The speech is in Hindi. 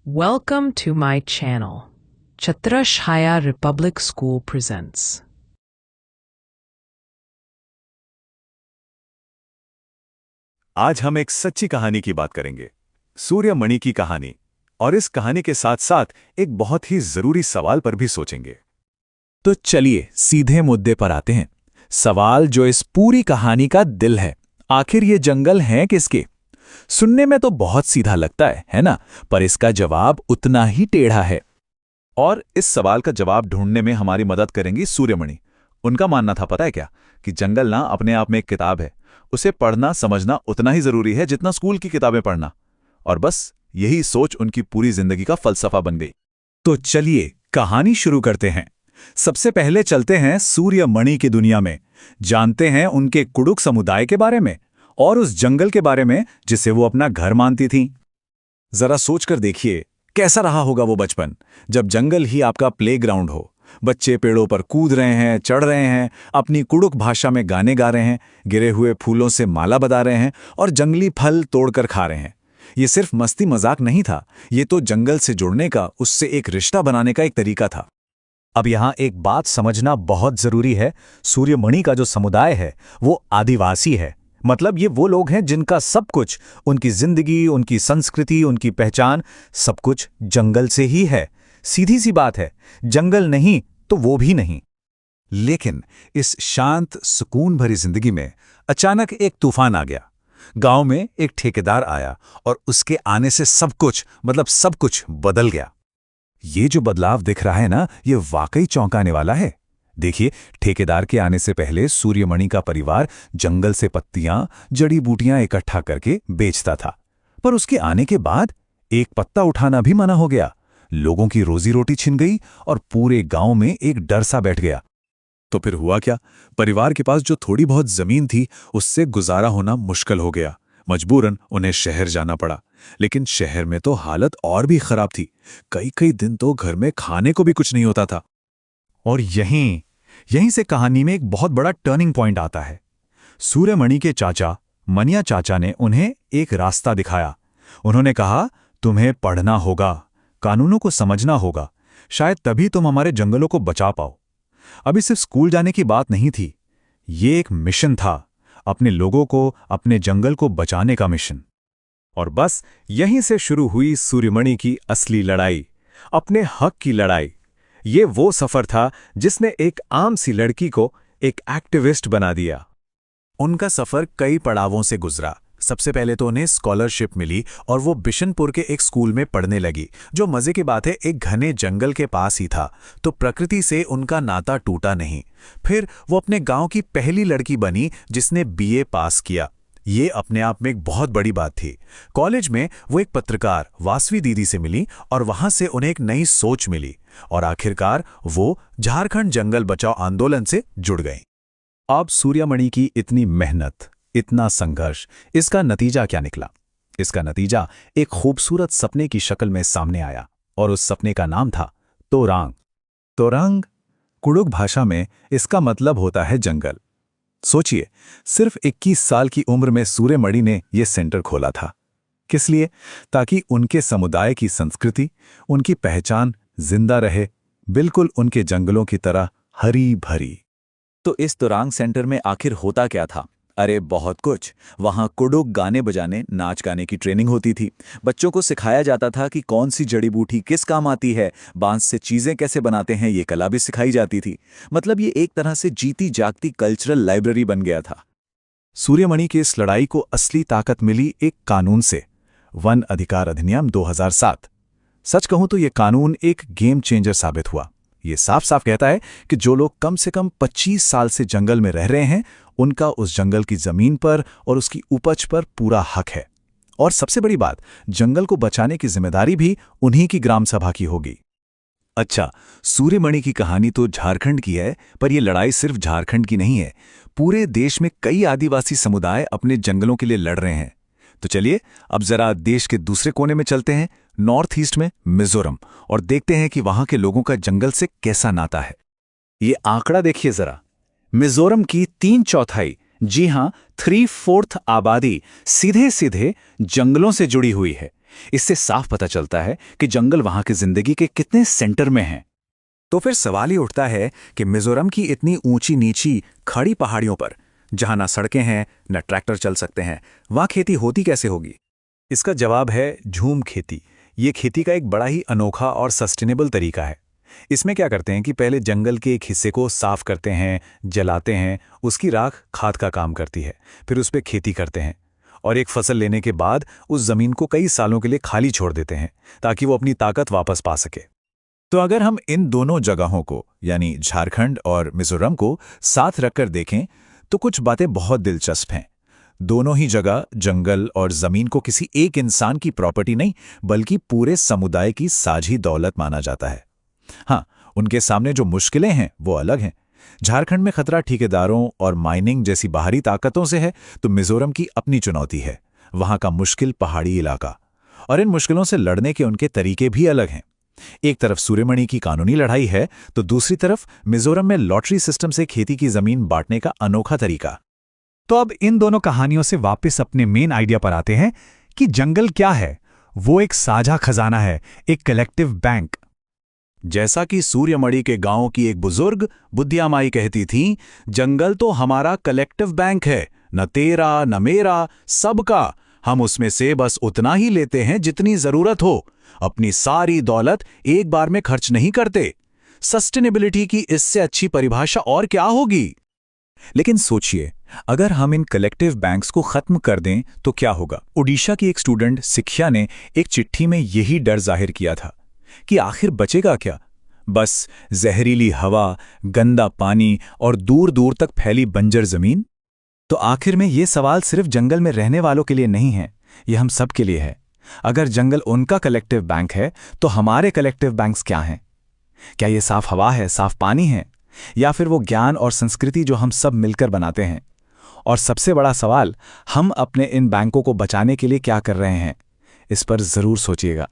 Welcome to my channel. Chhatrashaya Republic School presents. आज हम एक सच्ची कहानी की बात करेंगे, सूर्यमणि की कहानी। और इस कहानी के साथ साथ एक बहुत ही जरूरी सवाल पर भी सोचेंगे। तो चलिए सीधे मुद्दे पर आते हैं। सवाल जो इस पूरी कहानी का दिल है, आखिर ये जंगल हैं किसके? सुनने में तो बहुत सीधा लगता है ना? पर इसका जवाब उतना ही टेढ़ा है। और इस सवाल का जवाब ढूंढने में हमारी मदद करेंगी सूर्यमणि। उनका मानना था, पता है क्या, कि जंगल ना अपने आप में एक किताब है, उसे पढ़ना समझना उतना ही जरूरी है जितना स्कूल की किताबें पढ़ना। और बस यही सोच उनकी पूरी जिंदगी का फलसफा बन गई। तो चलिए कहानी शुरू करते हैं। सबसे पहले चलते हैं सूर्यमणि की दुनिया में, जानते हैं उनके कुडुक समुदाय के बारे में और उस जंगल के बारे में जिसे वो अपना घर मानती थीं। जरा सोचकर देखिए, कैसा रहा होगा वो बचपन, जब जंगल ही आपका प्लेग्राउंड हो। बच्चे पेड़ों पर कूद रहे हैं, चढ़ रहे हैं, अपनी कुडुक भाषा में गाने गा रहे हैं, गिरे हुए फूलों से माला बना रहे हैं और जंगली फल तोड़कर खा रहे हैं। ये सिर्फ मस्ती मजाक नहीं था, ये तो जंगल से जुड़ने का, उससे एक रिश्ता बनाने का एक तरीका था। अब यहाँ एक बात समझना बहुत जरूरी है। सूर्यमणि का जो समुदाय है वो आदिवासी है। मतलब ये वो लोग हैं जिनका सब कुछ, उनकी जिंदगी, उनकी संस्कृति, उनकी पहचान, सब कुछ जंगल से ही है। सीधी सी बात है, जंगल नहीं तो वो भी नहीं। लेकिन इस शांत सुकून भरी जिंदगी में अचानक एक तूफान आ गया। गांव में एक ठेकेदार आया और उसके आने से सब कुछ, मतलब सब कुछ बदल गया। ये जो बदलाव दिख रहा है ना, ये वाकई चौंकाने वाला है। देखिए, ठेकेदार के आने से पहले सूर्यमणि का परिवार जंगल से पत्तियां, जड़ी बूटियां इकट्ठा करके बेचता था। पर उसके आने के बाद एक पत्ता उठाना भी मना हो गया। लोगों की रोजी रोटी छिन गई और पूरे गांव में एक डर सा बैठ गया। तो फिर हुआ क्या? परिवार के पास जो थोड़ी बहुत जमीन थी, उससे गुजारा होना मुश्किल हो गया। मजबूरन उन्हें शहर जाना पड़ा। लेकिन शहर में तो हालत और भी खराब थी। कई कई दिन तो घर में खाने को भी कुछ नहीं होता था। और यहीं से कहानी में एक बहुत बड़ा टर्निंग पॉइंट आता है। सूर्यमणि के चाचा मनिया चाचा ने उन्हें एक रास्ता दिखाया। उन्होंने कहा, तुम्हें पढ़ना होगा, कानूनों को समझना होगा, शायद तभी तुम हमारे जंगलों को बचा पाओ। अभी सिर्फ स्कूल जाने की बात नहीं थी, ये एक मिशन था, अपने लोगों को, अपने जंगल को बचाने का मिशन। और बस यहीं से शुरू हुई सूर्यमणि की असली लड़ाई, अपने हक की लड़ाई। ये वो सफर था जिसने एक आम सी लड़की को एक एक्टिविस्ट बना दिया। उनका सफर कई पड़ावों से गुजरा। सबसे पहले तो उन्हें स्कॉलरशिप मिली और वो बिशनपुर के एक स्कूल में पढ़ने लगी, जो मजे की बात है एक घने जंगल के पास ही था। तो प्रकृति से उनका नाता टूटा नहीं। फिर वो अपने गांव की पहली लड़की बनी जिसने बीए पास किया। ये अपने आप में एक बहुत बड़ी बात थी। कॉलेज में वो एक पत्रकार वासवी दीदी से मिली और वहां से उन्हें एक नई सोच मिली। और आखिरकार वो झारखंड जंगल बचाओ आंदोलन से जुड़ गई। अब सूर्यमणि की इतनी मेहनत, इतना संघर्ष, इसका नतीजा क्या निकला? इसका नतीजा एक खूबसूरत सपने की शक्ल में सामने आया और उस सपने का नाम था तोरांग। तोरांग कुडुक भाषा में इसका मतलब होता है जंगल। सोचिए, सिर्फ 21 साल की उम्र में सूर्यमणि ने यह सेंटर खोला था। किस लिए? ताकि उनके समुदाय की संस्कृति, उनकी पहचान जिंदा रहे, बिल्कुल उनके जंगलों की तरह हरी भरी। तो इस तोरांग सेंटर में आखिर होता क्या था? अरे बहुत कुछ। वहां कुडुक गाने बजाने, नाच गाने की ट्रेनिंग होती थी। बच्चों को सिखाया जाता था कि कौन सी जड़ी बूटी किस काम आती है, बांस से चीजें कैसे बनाते हैं, ये कला भी सिखाई जाती थी। मतलब ये एक तरह से जीती जागती कल्चरल लाइब्रेरी बन गया था। सूर्यमणि की इस लड़ाई को असली ताकत मिली एक कानून से, वन अधिकार अधिनियम 2007। सच कहूं तो ये कानून एक गेम चेंजर साबित हुआ। ये साफ साफ कहता है कि जो लोग कम से कम 25 साल से जंगल में रह रहे हैं, उनका उस जंगल की जमीन पर और उसकी उपज पर पूरा हक है। और सबसे बड़ी बात, जंगल को बचाने की जिम्मेदारी भी उन्हीं की ग्राम सभा की होगी। अच्छा, सूर्यमणि की कहानी तो झारखंड की है, पर यह लड़ाई सिर्फ झारखंड की नहीं है। पूरे देश में कई आदिवासी समुदाय अपने जंगलों के लिए लड़ रहे हैं। तो चलिए अब जरा देश के दूसरे कोने में चलते हैं, नॉर्थ ईस्ट में मिजोरम, और देखते हैं कि वहां के लोगों का जंगल से कैसा नाता है। ये आंकड़ा देखिए जरा। मिजोरम की 3/4, जी हां 3/4 आबादी सीधे सीधे जंगलों से जुड़ी हुई है। इससे साफ पता चलता है कि जंगल वहां की जिंदगी के कितने सेंटर में हैं। तो फिर सवाल ही उठता है कि मिजोरम की इतनी ऊंची नीची खड़ी पहाड़ियों पर, जहां ना सड़कें हैं न ट्रैक्टर चल सकते हैं, वहां खेती होती कैसे होगी? इसका जवाब है झूम खेती। ये खेती का एक बड़ा ही अनोखा और सस्टेनेबल तरीका है। इसमें क्या करते हैं कि पहले जंगल के एक हिस्से को साफ करते हैं, जलाते हैं, उसकी राख खाद का काम करती है, फिर उस पर खेती करते हैं और एक फसल लेने के बाद उस जमीन को कई सालों के लिए खाली छोड़ देते हैं ताकि वो अपनी ताकत वापस पा सके। तो अगर हम इन दोनों जगहों को यानी झारखंड और मिजोरम को साथ रखकर देखें तो कुछ बातें बहुत दिलचस्प हैं। दोनों ही जगह जंगल और जमीन को किसी एक इंसान की प्रॉपर्टी नहीं बल्कि पूरे समुदाय की साझी दौलत माना जाता है। हाँ, उनके सामने जो मुश्किलें हैं वो अलग हैं। झारखंड में खतरा ठेकेदारों और माइनिंग जैसी बाहरी ताकतों से है, तो मिजोरम की अपनी चुनौती है, वहां का मुश्किल पहाड़ी इलाका। और इन मुश्किलों से लड़ने के उनके तरीके भी अलग हैं। एक तरफ सूर्यमणि की कानूनी लड़ाई है, तो दूसरी तरफ मिजोरम में लॉटरी सिस्टम से खेती की जमीन बांटने का अनोखा तरीका। तो अब इन दोनों कहानियों से वापस अपने मेन आइडिया पर आते हैं कि जंगल क्या है। वो एक साझा खजाना है, एक कलेक्टिव बैंक। जैसा कि सूर्यमणि के गांव की एक बुजुर्ग बुद्धिया माई कहती थी, जंगल तो हमारा कलेक्टिव बैंक है, न तेरा न मेरा, सबका। हम उसमें से बस उतना ही लेते हैं जितनी जरूरत हो, अपनी सारी दौलत एक बार में खर्च नहीं करते। सस्टेनेबिलिटी की इससे अच्छी परिभाषा और क्या होगी? लेकिन सोचिए, अगर हम इन कलेक्टिव बैंक्स को खत्म कर दें तो क्या होगा? ओडिशा की एक स्टूडेंट सिख्या ने एक चिट्ठी में यही डर जाहिर किया था कि आखिर बचेगा क्या? बस जहरीली हवा, गंदा पानी और दूर दूर तक फैली बंजर जमीन। तो आखिर में ये सवाल सिर्फ जंगल में रहने वालों के लिए नहीं है, ये हम सब के लिए है। अगर जंगल उनका कलेक्टिव बैंक है तो हमारे कलेक्टिव बैंक्स क्या हैं? क्या ये साफ हवा है, साफ पानी है, या फिर वो ज्ञान और संस्कृति जो हम सब मिलकर बनाते हैं? और सबसे बड़ा सवाल, हम अपने इन बैंकों को बचाने के लिए क्या कर रहे हैं? इस पर जरूर सोचिएगा।